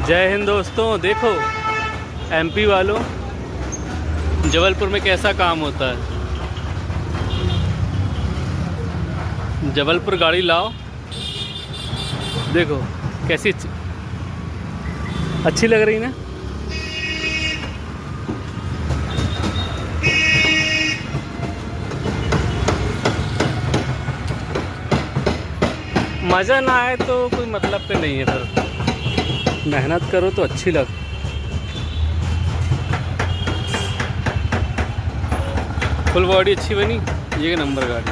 जय हिंद दोस्तों। देखो एमपी वालों, जबलपुर में कैसा काम होता है। जबलपुर गाड़ी लाओ, देखो कैसी अच्छी लग रही ना। मज़ा ना आए तो कोई मतलब पे नहीं है। फिर मेहनत करो तो अच्छी लग। फुल बॉडी अच्छी बनी, ये नंबर गाड़ी।